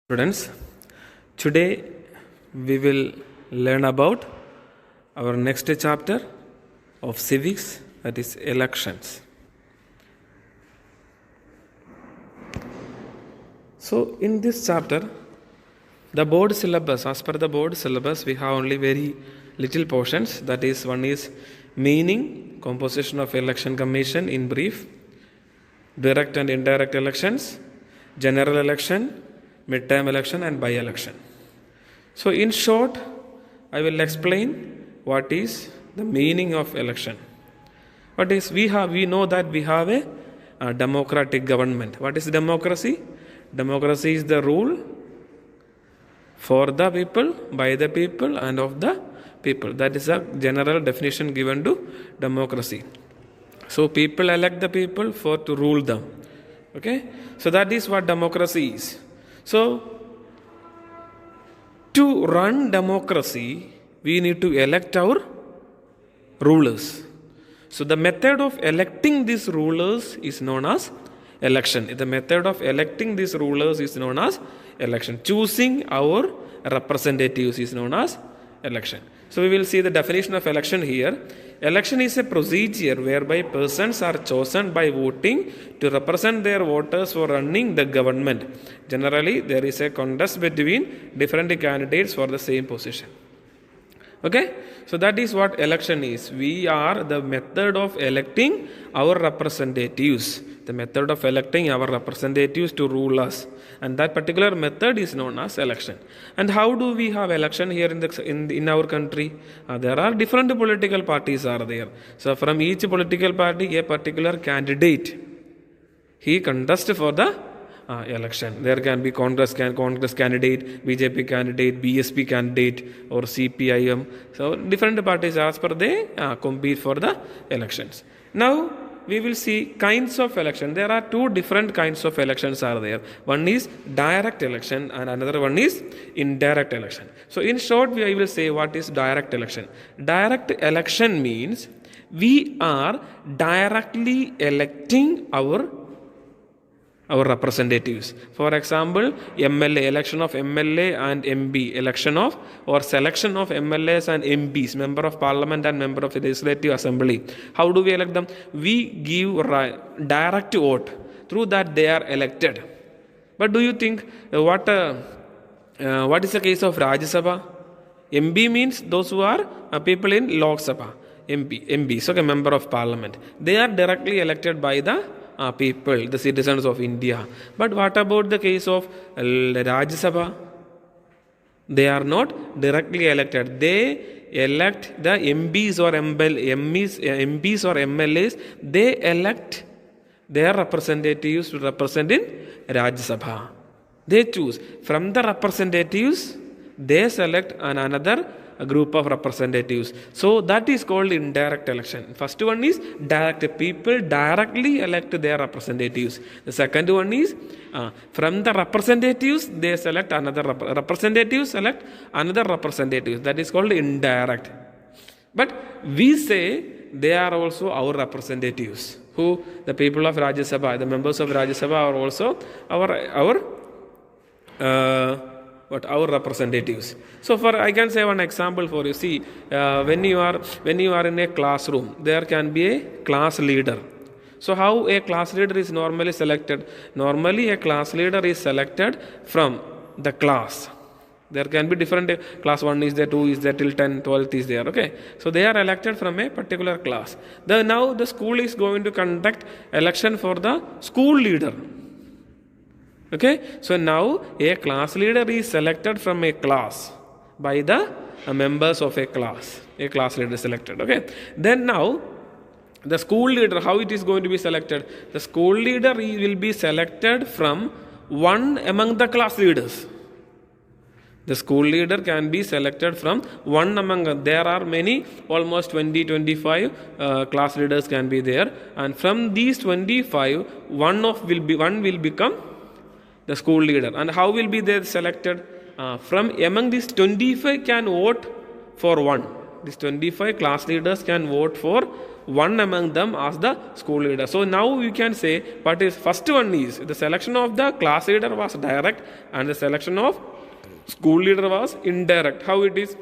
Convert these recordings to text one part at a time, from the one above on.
Students, today we will learn about our next chapter of civics, that is elections. So in this chapter, the board syllabus, as per the board syllabus, we have only very little portions. That is, one is meaning, composition of election commission in brief, direct and indirect elections, general election, midterm election and by-election. So in short, I will explain what is the meaning of election. What is we know that we have a democratic government. What is democracy? Democracy is the rule for the people, by the people and of the people. That is a general definition given to democracy. So people elect the people for to rule them. Okay? So that is what democracy is. So, to run democracy, we need to elect our rulers. So, the method of electing these rulers is known as election. The method of electing these rulers is known as election. Choosing our representatives is known as election. So, we will see the definition of election here. Election is a procedure whereby persons are chosen by voting to represent their voters for running the government. Generally, there is a contest between different candidates for the same position. Okay? So that is what election is. We are the method of electing our representatives. The method of electing our representatives to rule us. And that particular method is known as election. And how do we have election here in our country? There are different political parties are there. So from each political party, a particular candidate, he contests for the election. There can be Congress candidate, BJP candidate, BSP candidate or CPIM. So different parties as per they compete for the elections. Now we will see kinds of election. There are two different kinds of elections are there. One is direct election and another one is indirect election. So in short, I will say what is direct election. Direct election means we are directly electing our representatives. For example, MLA, election of MLA and MB, election of or selection of MLAs and MPs, member of parliament and member of the legislative assembly. How do we elect them? We give direct vote. Through that they are elected. But do you think what is the case of Rajya Sabha? MB means those who are people in Lok Sabha. MBs, okay, member of parliament. They are directly elected by the people, the citizens of India. But what about the case of Rajya Sabha? They are not directly elected. They elect the MPs or MPs or MLAs. They elect their representatives to represent in Rajya Sabha. They choose. From the representatives, they select another a group of representatives. So that is called indirect election. First one is direct. People directly elect their representatives. The second one is from the representatives they select another representatives select another representatives. That is called indirect. But we say they are also our representatives. Who? The people of Rajya Sabha, the members of Rajya Sabha are also our representatives. So I can say one example for you. See, when you are in a classroom, there can be a class leader. So how a class leader is normally selected? Normally a class leader is selected from the class. There can be different class 1 is there, 2 is there, till 10, 12 is there. Okay. So they are elected from a particular class. Now the school is going to conduct election for the school leader. Okay, so now a class leader is selected from a class by the members of a class. A class leader is selected. Okay, then now the school leader, how it is going to be selected? The school leader will be selected from one among the class leaders. The school leader can be selected from one among, there are many, almost 20-25 class leaders can be there, and from these 25, one will become the school leader. And how will be they selected? From among these 25 can vote for one. These 25 class leaders can vote for one among them as the school leader. So now you can say what is first one is the selection of the class leader was direct and the selection of school leader was indirect. How it is?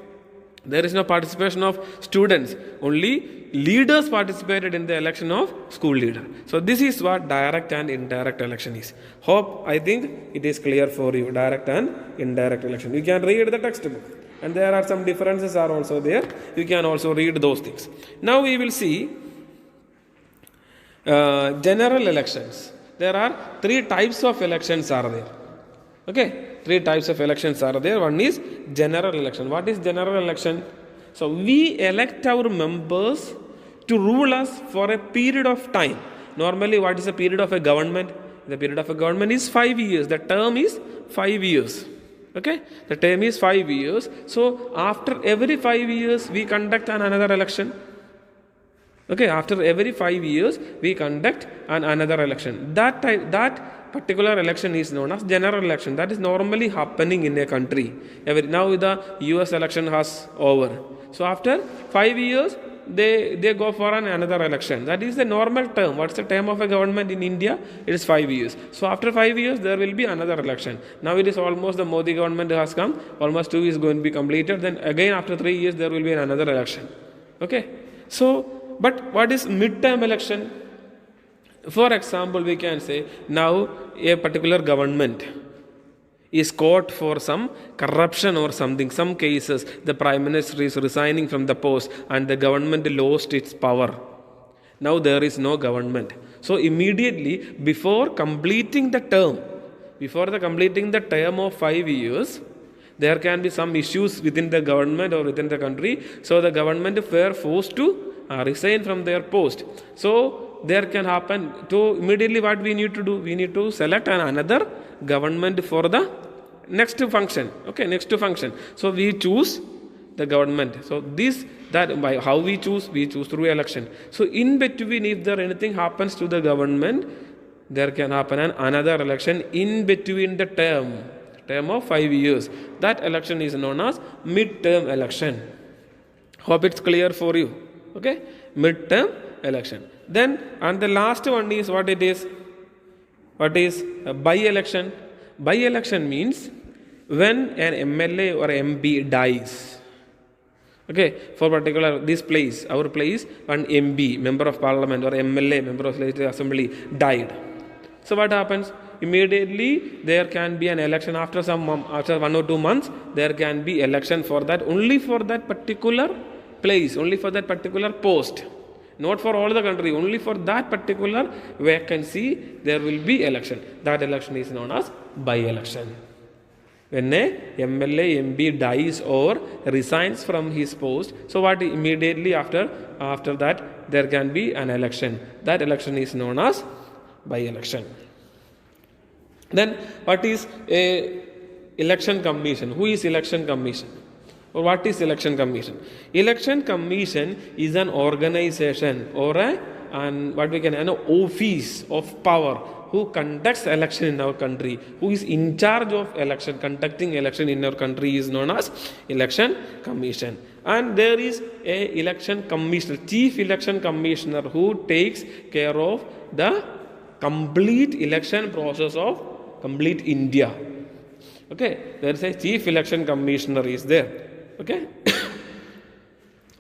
There is no participation of students. Only leaders participated in the election of school leader. So this is what direct and indirect election is. I think it is clear for you. Direct and indirect election. You can read the textbook. And there are some differences are also there. You can also read those things. Now we will see general elections. There are 3 types of elections are there. Okay. 3 types of elections are there. One is general election. What is general election? So we elect our members to rule us for a period of time. Normally, what is the period of a government? The period of a government is 5 years. The term is 5 years. Okay? The term is 5 years. So after every 5 years, we conduct another election. Okay? After every 5 years, we conduct another election. That particular election is known as general election. That is normally happening in a country. Now the US election has over. So after 5 years, they go for another election. That is the normal term. What's the term of a government in India? It is 5 years. So after 5 years, there will be another election. Now it is almost the Modi government has come. Almost 2 is going to be completed. Then again after 3 years, there will be another election. Okay. So, but what is midterm election? For example, we can say now a particular government is caught for some corruption or something, some cases, the prime minister is resigning from the post and the government lost its power. Now there is no government. So immediately before completing the term of 5 years, there can be some issues within the government or within the country. So the government were forced to resign from their post. So there can happen to immediately what we need to do? We need to select another government for the next function. Okay, next function. So we choose the government. So that by how we choose through election. So in between, if there anything happens to the government, there can happen another election in between the term of 5 years. That election is known as midterm election. Hope it's clear for you. Okay, midterm election. Then, and the last one is what it is? What is a by-election? By-election means when an MLA or MP dies. Okay, for particular this place, our place, one MP, member of parliament or MLA, member of legislative assembly died. So what happens? Immediately there can be an election after 1 or 2 months. There can be election for that, only for that particular place, only for that particular post. Not for all the country, only for that particular vacancy there will be election. That election is known as by-election. When a MLA, MP dies or resigns from his post, so what immediately after that there can be an election. That election is known as by-election. Then what is a election commission? Who is election commission? Or what is election commission? Election commission is an organization or an office of power who conducts election in our country, who is in charge of election, conducting election in our country is known as election commission. And there is a election commissioner, chief election commissioner, who takes care of the complete election process of complete India. Okay, there is a chief election commissioner is there. Okay,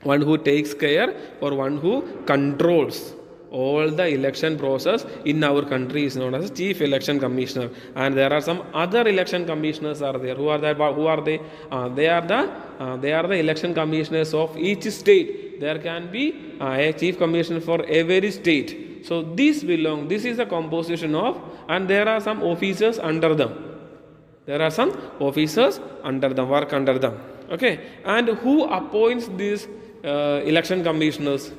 one who takes care or one who controls all the election process in our country is known as chief election commissioner. And there are some other election commissioners are there. Who are they? They are the election commissioners of each state. There can be a chief commissioner for every state. So this is the composition of, and there are some officers under them. Work under them. Okay, and who appoints these election commissioners?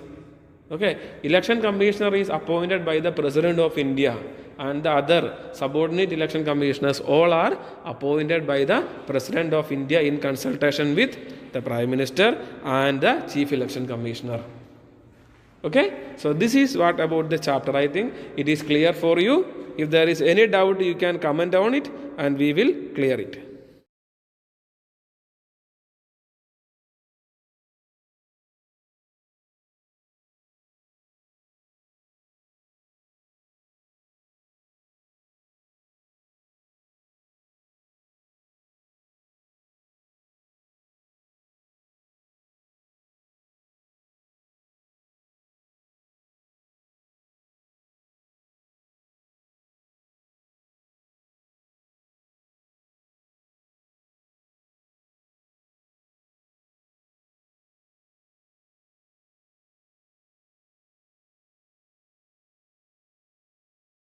Okay, election commissioner is appointed by the President of India, and the other subordinate election commissioners all are appointed by the President of India in consultation with the Prime Minister and the Chief Election Commissioner. Okay, so this is what about the chapter. I think it is clear for you. If there is any doubt, you can comment on it and we will clear it.